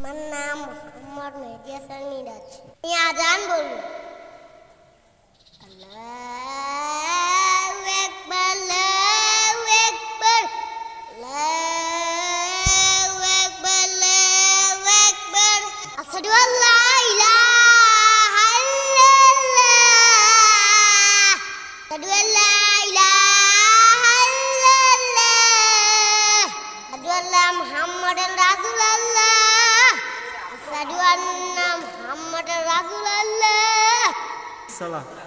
আমার নাম মোহাম্মদ মেহেদী হাসান মিরাজ। আমি আজান বলবো। আল্লাহু আকবার, আল্লাহু আকবার, আল্লাহু আকবার, আল্লাহু আকবার। আশহাদু আল্লা ইলাহা ইল্লাল্লাহ, আশহাদু আল্লা ইলাহা ইল্লাল্লাহ, আশহাদু আন্না মুহাম্মাদান রাসূলুল্লাহ, আশহাদু আন্না মুহাম্মাদান রাসূলুল্লাহ। সালাম।